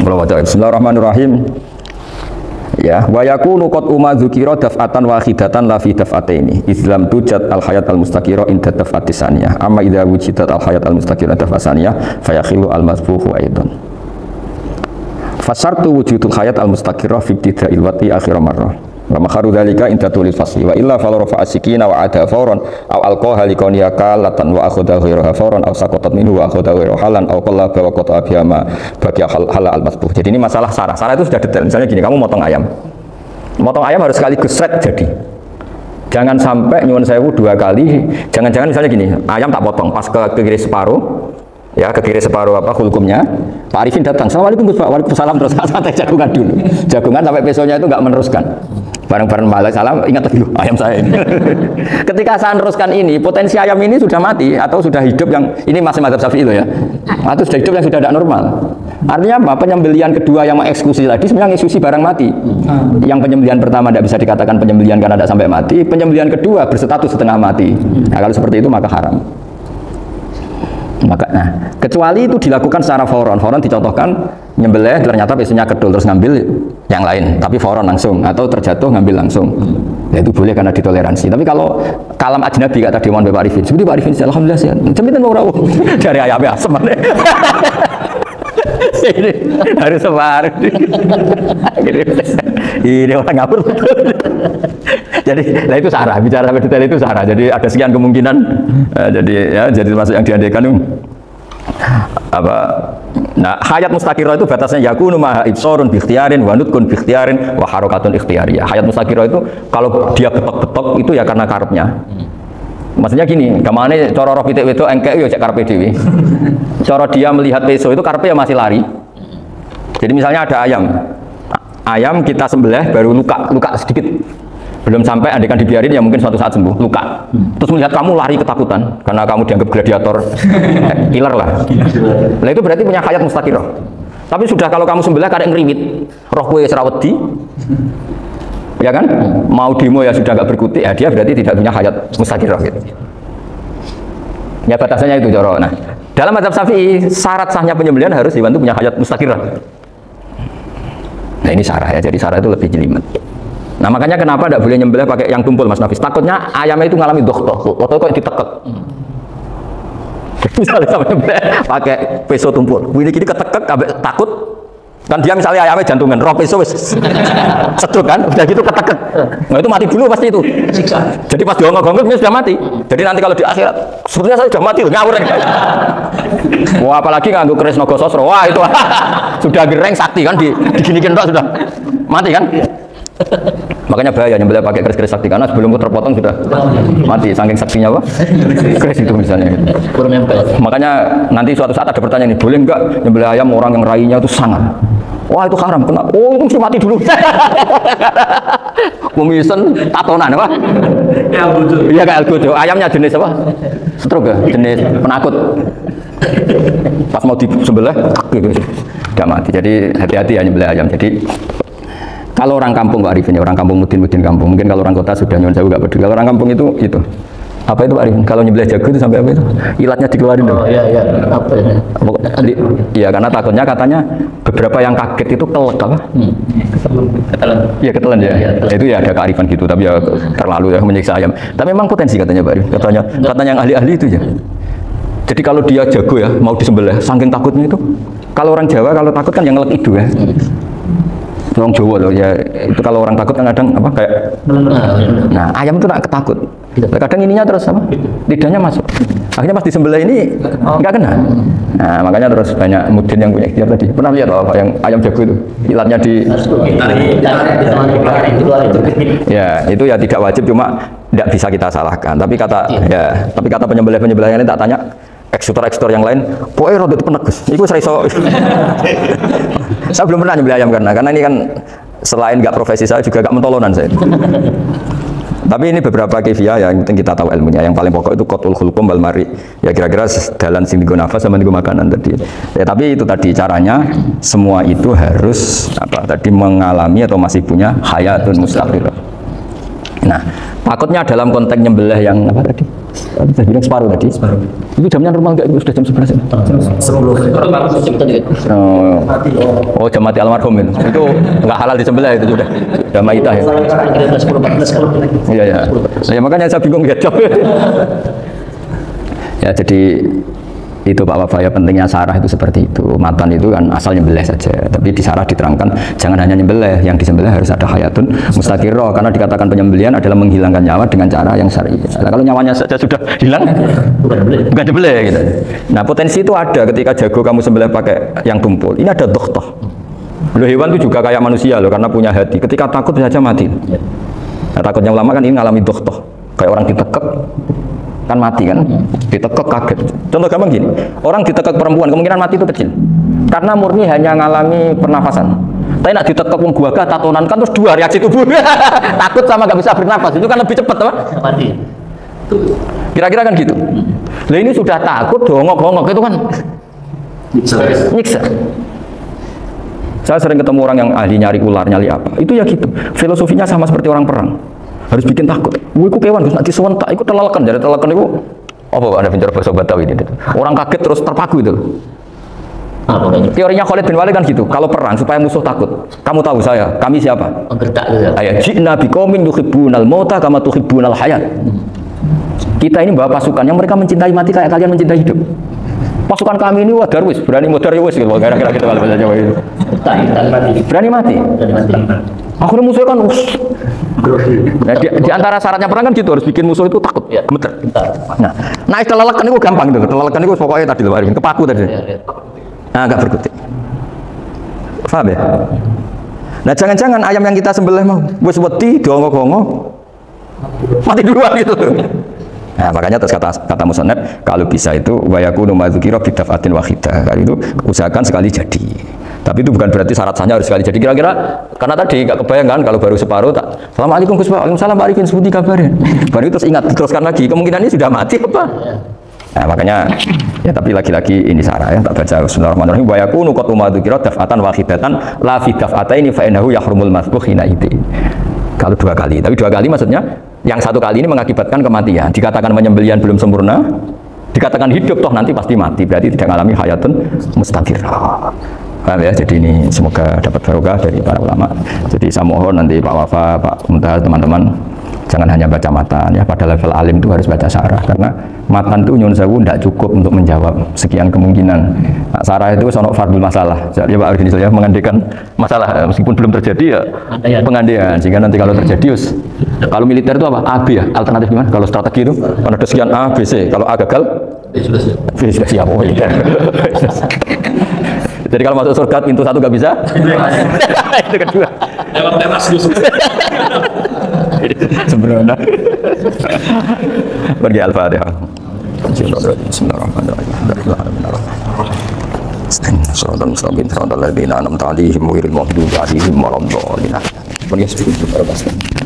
Bismillahirrahmanirrahim. Ya, wa yakunu qad umma dzukira daf'atan wahidatan la fi daf'ataini. Islam tujad al hayat al mustaqira inda daf'atis saniyah. Amma idza wujidat al hayat al mustaqira daf'at saniyah fa yakhilu al masfuhu aidan. Fasartu wujudul hayat al mustaqira fi ibtida'il wati akhir marrah. Wa makharu dzalika inda tulil fasli wa illa fal rafa'a sikina wa ada fawran aw alqaha likoniya kalatan wa akhadha ghayraha fawran aw saqatat minhu wa akhadha ghayrahu halan aw qallaba wa qata'a bihama bagi hal al masbuh. Jadi ini masalah sarah. Sarah itu sudah detail. Misalnya gini, kamu motong ayam. Motong ayam harus sekaligus shred jadi. Jangan sampai nyuwun sewu dua kali. Jangan-jangan misalnya gini, ayam tak potong pas ke kiri separuh. Ya, ke kiri separuh apa hulkumnya. Pak Arifin datang, Assalamualaikum Gus Pak, waalaikumsalam, terus santai jagungan dulu. Jagungan sampai besoknya itu enggak meneruskan. Bareng-bareng malah salam, ingat dulu ayam saya ini. Ketika saya meneruskan ini, potensi ayam ini sudah mati atau sudah hidup yang ini masih madzhab Syafi'i loh ya. Atau sudah hidup yang sudah tidak normal. Artinya apa? Penyembelian kedua yang mengeksekusi tadi sebenarnya mengeksekusi barang mati. Yang penyembelian pertama tidak bisa dikatakan penyembelian karena tidak sampai mati. Penyembelian kedua berstatus setengah mati. Nah, kalau seperti itu maka haram. Maka, nah, kecuali itu dilakukan secara fauron. Fauron dicontohkan nyembelih ternyata besoknya kedul terus ngambil yang lain, tapi fauron langsung atau terjatuh ngambil langsung. Ya, itu boleh karena ditoleransi. Tapi kalau kalam ajnabi kata Dewan Bapak Arifin, seperti Pak Arifin, alhamdulillah sih. Jaminan ora dari ayam asem. Ini harus sebar. Ini orang ngapur betul. Jadi, nah itu sarah, bicara detail itu sarah. Jadi ada sekian kemungkinan. Jadi masuk yang diandaikan itu apa? Nah, hayat mustaqirah itu batasnya yakunu maha ibsorun bi ikhtiarin wa nutqun bi ikhtiarin wa harakatun ikhtiyariyah. Hayat mustaqirah itu kalau dia betok-betok itu ya karena karepnya. Maksudnya gini, gamane cara roh pitik wedok engkek yo cek karepe dhewe. Cara dia melihat peso itu karepe ya masih lari. Jadi misalnya ada ayam. Ayam kita sembelih baru luka sedikit. Belum sampai andekan dibiarin ya mungkin suatu saat sembuh, luka. Terus melihat kamu lari ketakutan karena kamu dianggap gladiator killer lah. Nah itu berarti punya hayat mustaqirah. Tapi sudah kalau kamu sembelih kadang ngerimit, roh kowe wis ra wedi. Ya kan? Mau demo ya sudah enggak berkutik, ya dia berarti tidak punya hayat mustaqirah gitu. Ya batasannya itu cara. Nah, dalam mazhab Syafi'i syarat sahnya penyembelihan harus hewan itu punya hayat mustaqirah. Nah ini sarah ya, jadi sarah itu lebih jelimet. Nah makanya kenapa tidak boleh nyembelih pakai yang tumpul Mas Nafis? Takutnya ayamnya itu ngalami dokter, atau kok ditekek. Misalnya sama nyembelih pakai peso tumpul, ini ketekek, takut. Kan dia misalnya ayamnya jantungan, roh peso seduk kan, udah gitu ketekek. Nah itu mati dulu pasti itu. Jadi pas diongok-ongok ini sudah mati. Jadi nanti kalau di akhirat, sebenarnya saya sudah mati loh, ngawur. Wah apalagi nganggo keris naga sosro, wah itu sudah gereng sakti kan, diginikin tok sudah mati kan. Makanya bahaya nyembelih pakai keris-keris sakti karena sebelum terpotong sudah mati saking saktinya apa? Keris itu misalnya. Makanya nanti suatu saat ada pertanyaan nih, boleh enggak nyembelih ayam orang yang rainya itu sangat? Wah itu haram, kena. Oh itu mesti mati dulu. Kumisen tatonan apa? Iya kayak algojo. Ayamnya jenis apa? Stroke ya? Jenis penakut. Pas mau disembelih, tidak mati. Jadi hati-hati ya nyembelih ayam. Jadi kalau orang kampung Pak Arifin ya, orang kampung mudin kampung. Mungkin kalau orang kota sudah nyuwun sewu enggak peduli. Kalau orang kampung itu apa itu Pak Arifin? Kalau nyembelih jago itu sampai apa itu? Ilatnya dikeluarin dong. Oh iya. Apa ini? Iya karena takutnya katanya beberapa yang kaget itu kelek apa? Ketelan. Iya ketelan ya. Itu ya ada kearifan gitu, tapi ya terlalu ya menyiksa ayam. Tapi memang potensi katanya Pak Arifin. Katanya yang ahli-ahli itu ya. Jadi kalau dia jago ya mau disembelih, saking takutnya itu. Kalau orang Jawa kalau takut kan yang ngelek itu ya. Orang Jawa loh ya, itu kalau orang takut kan kadang apa kayak nah ayam itu nak ketakut kadang ininya terus apa lidahnya masuk akhirnya pas disembelih ini enggak kena. Nah makanya terus banyak mudin yang punya ikhtiar tadi. Pernah lihat apa yang ayam jago itu ilatnya di ya itu ya tidak wajib, cuma tidak bisa kita salahkan. Tapi kata penyembelih ini tak tanya eksekutor yang lain, pokoknya rodot penek Gus. Iku seriso. Saya belum pernah nyembelih ayam karena ini kan selain nggak profesi saya juga nggak mentolonan saya. Tapi ini beberapa kifiyah yang penting kita tahu ilmunya. Yang paling pokok itu qatul khulqum wal mari. Ya kira-kira dalan sing digo nafas sama digo makanan tadi. Ya tapi itu tadi caranya semua itu harus mengalami atau masih punya hayatun mustaqirah. Nah, takutnya dalam konteks nyembelih yang apa tadi? Saya bilang separuh tadi. Separuh. Itu jamnya normal enggak? Itu sudah jam 11 ya? 10. Oh, jam mati almarhum itu. Itu enggak halal disembelih itu sudah. Sudah maitah ya. 10-14 kalau. Iya ya. Ya makanya saya bingung ya job. Ya jadi itu Pak Wafa ya, pentingnya sarah itu seperti itu. Matan itu kan asal nyembelih saja, tapi di sarah diterangkan jangan hanya nyembelih, yang disembelih harus ada hayatun mustaqirrah, karena dikatakan penyembelihan adalah menghilangkan nyawa dengan cara yang syar'i. Nah, kalau nyawanya saja sudah hilang bukan nyembelih gitu. Nah, potensi itu ada ketika jago kamu sembelih pakai yang tumpul. Ini ada dokhtoh. Loh, hewan itu juga kayak manusia loh, karena punya hati. Ketika takut saja mati. Nah, takutnya ulama kan ini ngalami dokhtoh. Kayak orang ditekek kan mati kan, ditekek kaget. Contoh gampang gini, orang ditekek perempuan kemungkinan mati itu kecil, karena murni hanya ngalami pernafasan. Tapi nak ditekek wong gua tatonan kan terus dua reaksi tubuh, takut sama nggak bisa bernafas, itu kan lebih cepat, apa? Mati. Kira-kira kan gitu. Lah ini sudah takut, dongok-dongok itu kan nyiksa. Saya sering ketemu orang yang ahli nyari ular, nyari apa, itu ya gitu. Filosofinya sama seperti orang perang. Harus bikin takut. Iku kewan Gus nanti sewentak iku telalekan, jadi telalekan iku apa Anda bicara bahasa Betawi ini. Orang kaget terus terpaku itu. Teorinya Khalid bin Walid kan gitu. Kalau perang supaya musuh takut. Kamu tahu saya, kami siapa? Penggertak gitu. Ayat ji'na biqaumin yuhibbunal mauta kama tuhibbunal hayat. Kita ini bawa pasukan yang mereka mencintai mati kayak kalian mencintai hidup. Pasukan kami ini wah darwis, berani modar wis gitu. Kira-kira gitu kalau bahasa Jawa itu. Berani mati. Akhirnya musuh kan nah, di antara syaratnya perang kan gitu, harus bikin musuh itu takut, gemeter. Nah, telalekan itu gampang itu. Telalekan itu pokoknya tadi loh, kepaku tadi. Nah, agak berkutik. Paham ya? Nah, jangan-jangan ayam yang kita sembelih mau wis wedi dongok-dongok mati duluan gitu. Nah, makanya terus kata musannaf kalau bisa itu wa yakunu madzukira bi dafatin wahidah. Kalau itu usahakan sekali jadi. Tapi itu bukan berarti syarat sahnya harus sekali jadi. Kira-kira karena tadi nggak kebayang kan kalau baru separuh tak Assalamualaikum Gus Pak, Waalaikumsalam Pak Arifin, sebuti kabarnya. Baru itu terus ingat diteruskan lagi, kemungkinan ini sudah mati apa? Nah, makanya ya tapi lagi-lagi ini sarah ya, tak baca Bismillahirrahmanirrahim wa yakunu qad madzukira dafatan wahidatan la fi dafataini fa innahu yahrumul masbuh hina itu. Kalau dua kali, tapi dua kali maksudnya yang satu kali ini mengakibatkan kematian. Dikatakan penyembelihan belum sempurna, dikatakan hidup toh nanti pasti mati, berarti tidak mengalami hayatun mustaqirrah. Paham ya? Jadi ini semoga dapat barokah dari para ulama. Jadi saya mohon nanti Pak Wafa, Pak Muntaha, teman-teman jangan hanya baca matan ya, pada level alim itu harus baca sarah, karena matan itu nyun sewu tidak cukup untuk menjawab sekian kemungkinan. Nah, sarah itu soal fardul masalah. Jadi Pak Arifin saya mengandaikan masalah meskipun belum terjadi ya pengandaian, sehingga nanti kalau terjadi kalau militer itu apa? AB ya, alternatif gimana? Kalau strategi itu kan ada sekian A, B, C. Kalau A gagal, B sudah siap. Oh, iya. Jadi kalau masuk surga pintu satu nggak bisa, itu kedua. Lewat teras Gus. Sembrono. Pergi Al-Fatihah. Bismillahirrahmanirrahim. Sallallahu alaihi wasallam.